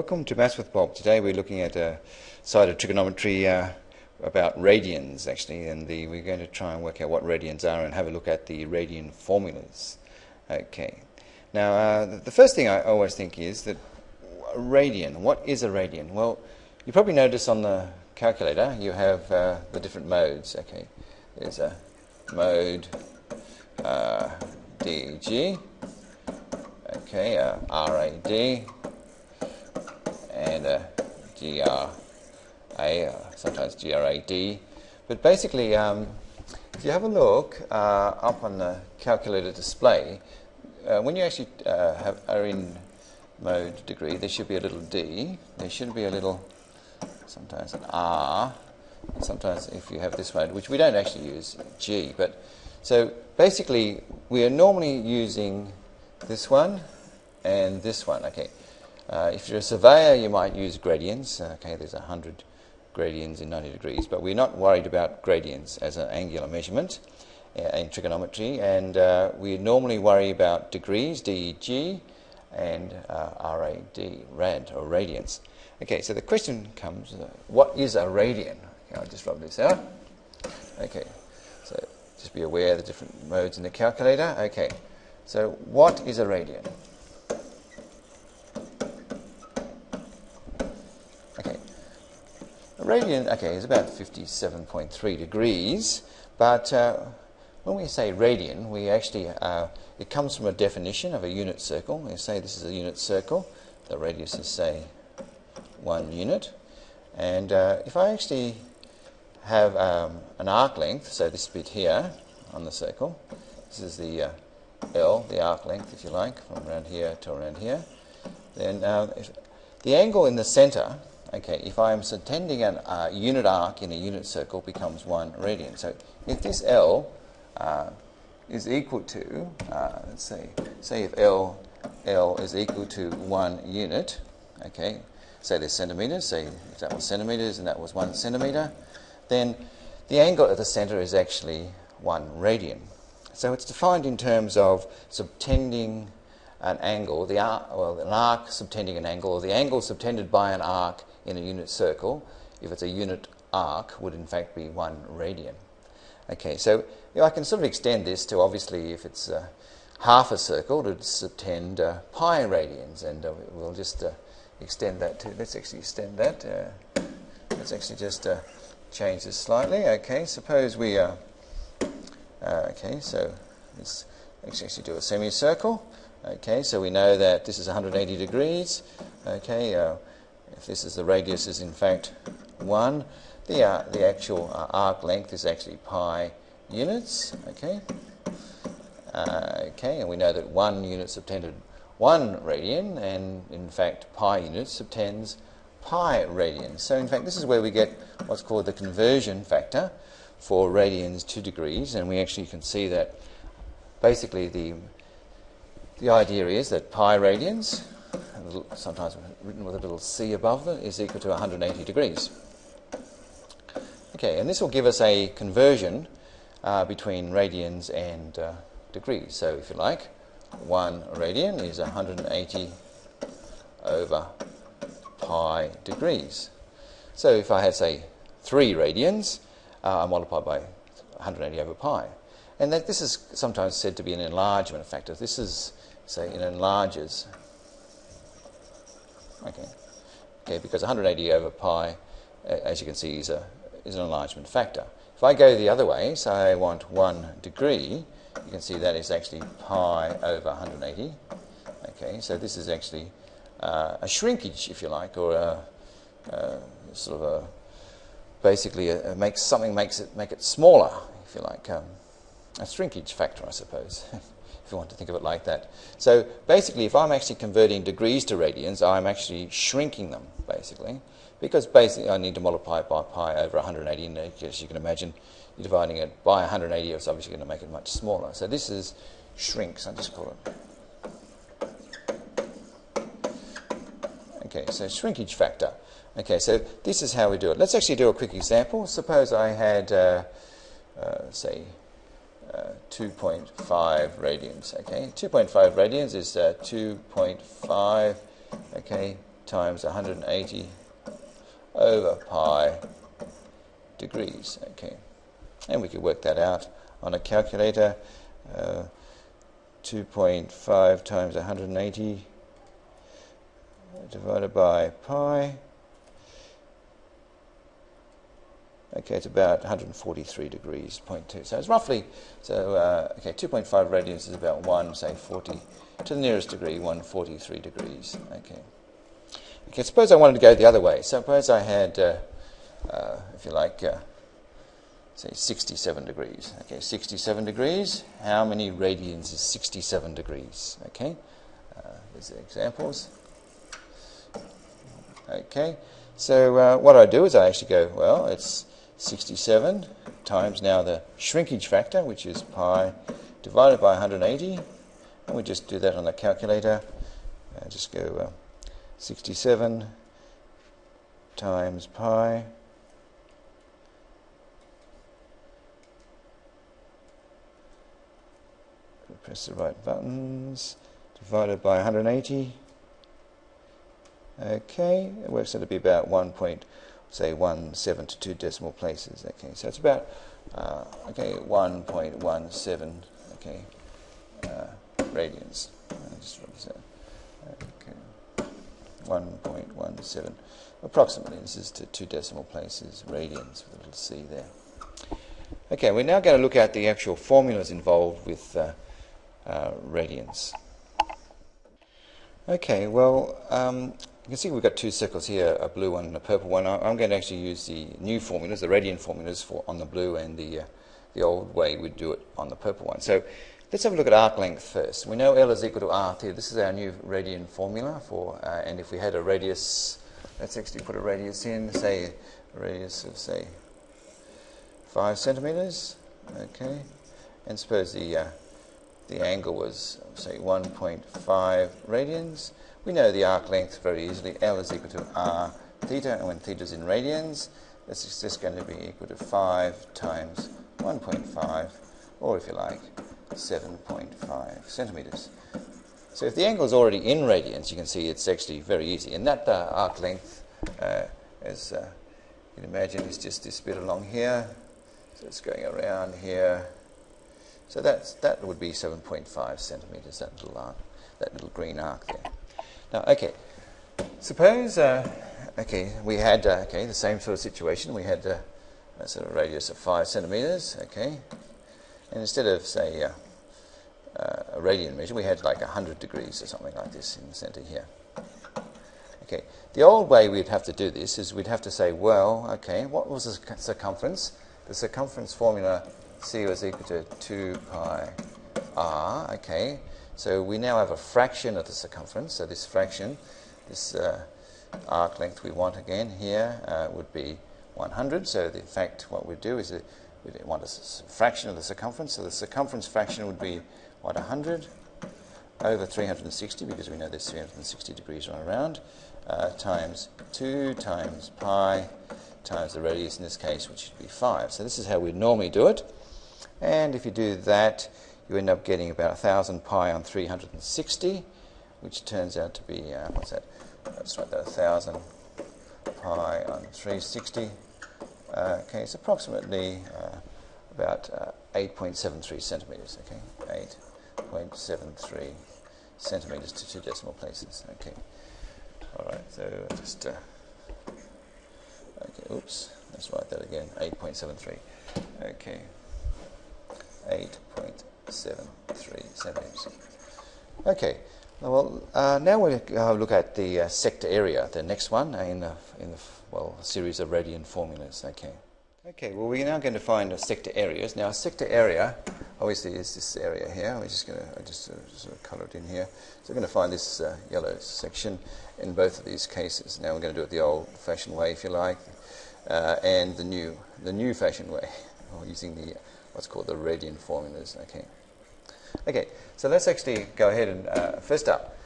Welcome to Maths with Bob. Today we're looking at a side of trigonometry about radians, actually, and we're going to try and work out what radians are and have a look at the radian formulas. Okay. Now, the first thing I always think is that radian, what is a radian? Well, you probably notice on the calculator you have the different modes. Okay, there's a mode DG, okay, RAD, and GRA, sometimes GRAD. But basically, if you have a look up on the calculator display, when you actually are in mode degree, there should be a little D, there should be a little, sometimes an R, and sometimes if you have this mode, which we don't actually use, G. But so basically, we are normally using this one and this one. Okay. If you're a surveyor, you might use gradients. Okay, there's 100 gradients in 90 degrees, but we're not worried about gradients as an angular measurement in trigonometry, and we normally worry about degrees, DEG, and RAD, rad, or radians. Okay, so the question comes, what is a radian? Okay, I'll just rub this out. Okay, so just be aware of the different modes in the calculator. Okay, so what is a radian? Radian, okay, is about 57.3 degrees, but when we say radian, we actually, it comes from a definition of a unit circle. We say this is a unit circle, the radius is, say, 1 unit, and if I actually have an arc length, so this bit here on the circle, this is the L, the arc length, if you like, from around here to around here, then if the angle in the centre, okay, if I'm subtending a unit arc in a unit circle, becomes 1 radian. So if this L is equal to, let's say if L is equal to 1 unit, okay, say there's centimetres, say if that was centimetres and that was 1 centimetre, then the angle at the centre is actually 1 radian. So it's defined in terms of subtending an angle, an arc subtending an angle, or the angle subtended by an arc in a unit circle, if it's a unit arc, would in fact be 1 radian. Okay, so I can sort of extend this to, obviously, if it's half a circle, to subtend pi radians, and we'll just extend that to, let's actually extend that, let's actually just change this slightly. Okay, suppose we, okay, so let's actually do a semicircle. Okay, so we know that this is 180 degrees. Okay, if this is the radius is in fact 1, the actual arc length is actually pi units. Okay, okay, and we know that 1 unit subtended 1 radian, and in fact pi units subtends pi radians. So in fact this is where we get what's called the conversion factor for radians to degrees, and we actually can see that basically the idea is that pi radians, sometimes written with a little c above it, is equal to 180 degrees. Okay, and this will give us a conversion between radians and degrees. So if you like, 1 radian is 180 over pi degrees. So if I had, say, 3 radians, I multiply by 180 over pi. And that this is sometimes said to be an enlargement factor. This is, say, it enlarges. Okay, because 180 over pi, as you can see, is an enlargement factor. If I go the other way, so I want 1 degree, you can see that is actually pi over 180. Okay, so this is actually a shrinkage, if you like, or a sort of a, basically make it smaller, if you like, a shrinkage factor, I suppose. If you want to think of it like that. So basically, if I'm actually converting degrees to radians, I'm actually shrinking them, basically, because basically I need to multiply it by pi over 180, and as you can imagine, you're dividing it by 180, it's obviously going to make it much smaller. So this is shrinks, I just call it. Okay, so shrinkage factor. Okay, so this is how we do it. Let's actually do a quick example. Suppose I had, say, 2.5 radians. Okay, 2.5 radians is 2.5, okay, times 180 over pi degrees. Okay, and we could work that out on a calculator. 2.5 times 180 divided by pi. Okay, it's about 143 degrees, 0.2. So it's roughly, okay, 2.5 radians is about 40, to the nearest degree, 143 degrees. Okay, suppose I wanted to go the other way. Suppose I had, if you like, say 67 degrees. Okay, 67 degrees. How many radians is 67 degrees? Okay, these are examples. Okay, so what I do is I actually go, well, it's 67 times now the shrinkage factor, which is pi, divided by 180. And we just do that on the calculator. Just go 67 times pi. Press the right buttons. Divided by 180. Okay, it works out to be about 1.17 to 2 decimal places. Okay, so it's about 1.17. Okay, radians. Just write this out. Okay, 1.17 approximately. This is to 2 decimal places. Radians with a little c there. Okay, we're now going to look at the actual formulas involved with radians. Okay, well, you can see we've got 2 circles here, a blue one and a purple one. I'm going to actually use the new formulas, the radian formulas, on the blue, and the old way we'd do it on the purple one. So let's have a look at arc length first. We know L is equal to R theta. This is our new radian formula for, and if we had a radius, let's actually put a radius in, say a radius of, say, 5 centimeters. Okay, and suppose the angle was, say, 1.5 radians. We know the arc length very easily. L is equal to R theta, and when theta is in radians, this is just going to be equal to 5 times 1.5, or if you like, 7.5 centimeters. So if the angle is already in radians, you can see it's actually very easy. And that arc length, as you can imagine, is just this bit along here. So it's going around here. So that would be 7.5 centimeters, that little green arc there. Now, okay, suppose, we had, the same sort of situation. We had a sort of radius of 5 centimeters, okay, and instead of, say, a radian measure, we had like 100 degrees or something like this in the center here. Okay, the old way we'd have to do this is we'd have to say, well, okay, what was the circumference? The circumference formula, C was equal to 2 pi r, okay. So we now have a fraction of the circumference. So this fraction, this arc length we want again here would be 100. So in fact what we'd do is we want a fraction of the circumference. So the circumference fraction would be, what, 100 over 360, because we know there's 360 degrees run around, times 2 times pi times the radius in this case, which would be 5. So this is how we normally do it. And if you do that, you end up getting about 1,000 pi on 360, which turns out to be, what's that? Let's write that, 1,000 pi on 360. Okay, it's approximately about 8.73 centimeters, okay? 8.73 centimeters to 2 decimal places, okay? All right, so just, okay, oops, let's write that again, 8.73, okay. 8.73 centimeters. Okay. Well, now we'll look at the sector area, the next one in the series of radian formulas. Okay. Okay. Well, we're now going to find sector areas. Now, a sector area obviously is this area here. I sort of colour it in here. So we're going to find this yellow section in both of these cases. Now we're going to do it the old-fashioned way, if you like, and the new-fashioned way, or using the what's called the radian formulas. Okay. Okay, so let's actually go ahead and first up,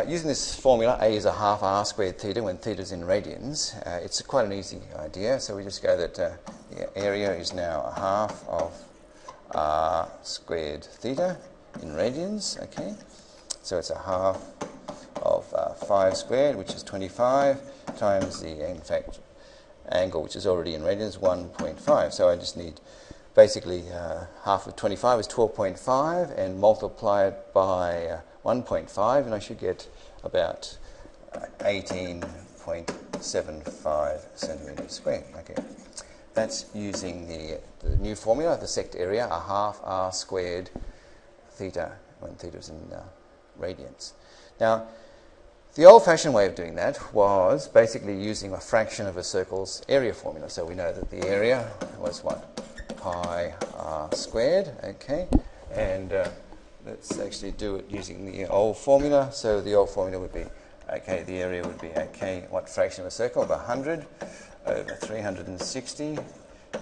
using this formula, A is a half r squared theta when theta is in radians. It's quite an easy idea, so we just go that the area is now a half of r squared theta in radians. Okay, so it's a half of 5 squared, which is 25, times the, in fact, angle, which is already in radians, 1.5. So I just need basically half of 25 is 12.5, and multiply it by 1.5, and I should get about 18.75 centimeters squared. Okay, that's using the new formula, the sect area, a half r squared theta, when theta is in radians. Now, the old-fashioned way of doing that was basically using a fraction of a circle's area formula. So we know that the area was what? Pi r squared, okay? And let's actually do it using the old formula. So the old formula would be, okay, the area would be, okay, what fraction of a circle? Of 100 over 360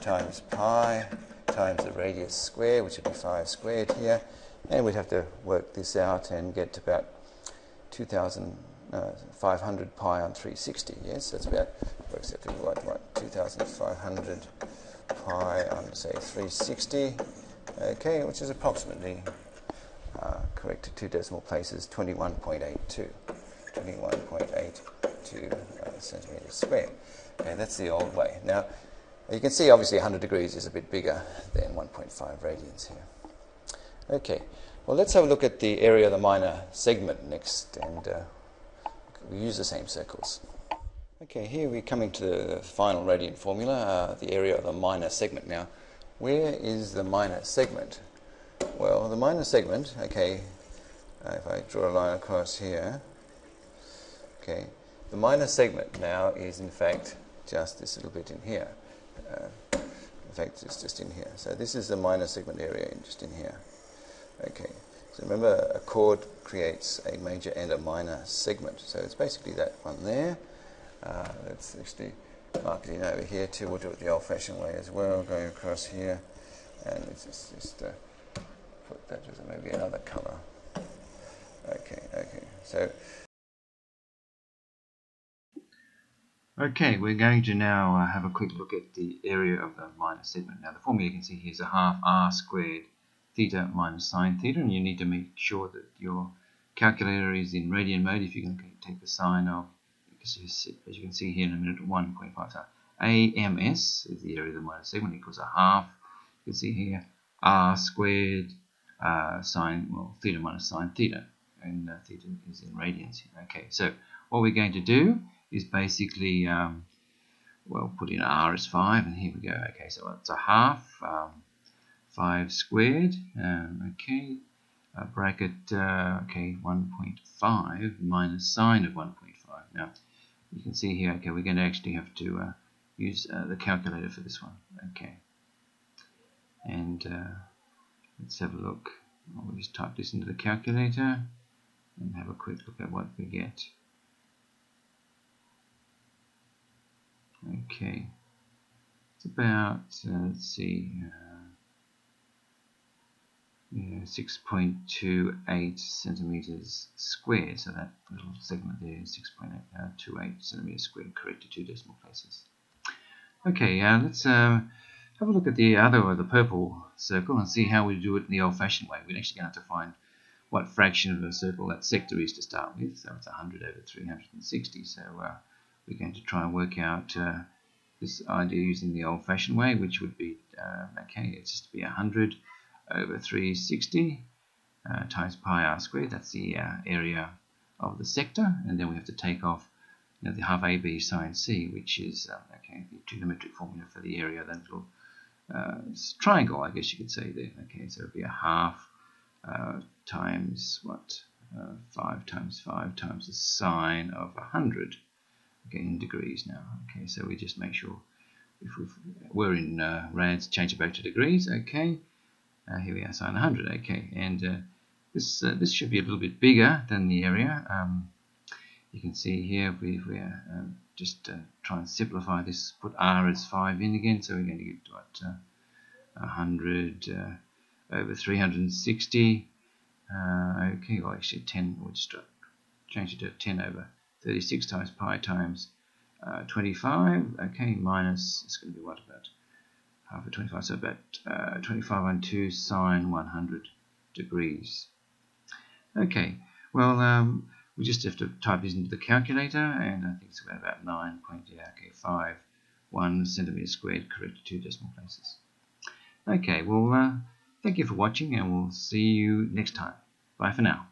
times pi times the radius square, which would be 5 squared here. And we'd have to work this out and get to about 2,500 pi on 360. Yes, that's about, works out to be what 2,500 pi on, say, 360. Okay, which is approximately, corrected 2 decimal places, 21.82 centimeters squared. Okay, that's the old way. Now, you can see obviously 100 degrees is a bit bigger than 1.5 radians here. Okay, well, let's have a look at the area of the minor segment next, and we use the same circles. Okay, here we're coming to the final radian formula, the area of the minor segment. Now, where is the minor segment? Well, the minor segment, okay, if I draw a line across here, okay, the minor segment now is in fact just this little bit in here. In fact, it's just in here. So this is the minor segment area just in here. Okay, so remember, a chord creates a major and a minor segment. So it's basically that one there. Let's actually mark it in over here too. We'll do it the old-fashioned way as well, going across here. And let's just put that with maybe another colour. Okay, so... Okay, we're going to now have a quick look at the area of the minor segment. Now, the formula you can see here is a half r squared theta minus sine theta, and you need to make sure that your calculator is in radian mode if you're going to take the sine of, as you can see here in a minute, 1.5. So AMS is the area of the minor segment, equals a half, you can see here, r squared sine, well, theta minus sine theta, and theta is in radians here. Okay, so what we're going to do is basically, well, put in r as 5, and here we go. Okay, so it's a half, 5 squared, okay, bracket, okay, 1.5 minus sine of 1.5. Now, you can see here, okay, we're going to actually have to use the calculator for this one. Okay, and let's have a look. We'll just type this into the calculator and have a quick look at what we get. Okay, it's about, let's see, 6.28 centimeters squared. So that little segment there is 6.28 centimeters squared, corrected 2 decimal places. Okay, let's have a look at the other, or the purple circle, and see how we do it in the old-fashioned way. We're actually going to have to find what fraction of a circle that sector is to start with. So it's 100 over 360. So we're going to try and work out this idea using the old-fashioned way, which would be, okay, it's just to be 100 over 360 times pi r squared. That's the area of the sector, and then we have to take off, you know, the half AB sine C, which is okay, the trigonometric formula for the area of that little triangle, I guess you could say there. Okay, so it would be a half times what? 5 times 5 times the sine of 100. Okay, in degrees now. Okay, so we just make sure, if we're in rads, change it back to degrees. Okay, here we are, sine 100. Okay, and this should be a little bit bigger than the area. You can see here we just try and simplify this. Put r as 5 in again, so we're going to get what 100 over 360. Okay, well actually 10. We'll just change it to 10 over 36 times pi times 25. Okay, minus, it's going to be what, about half of 25, so about 25 on 2 sine 100 degrees. Okay, well, we just have to type this into the calculator, and I think it's about 9.51 centimeters squared, correct to 2 decimal places. Okay, well, thank you for watching, and we'll see you next time. Bye for now.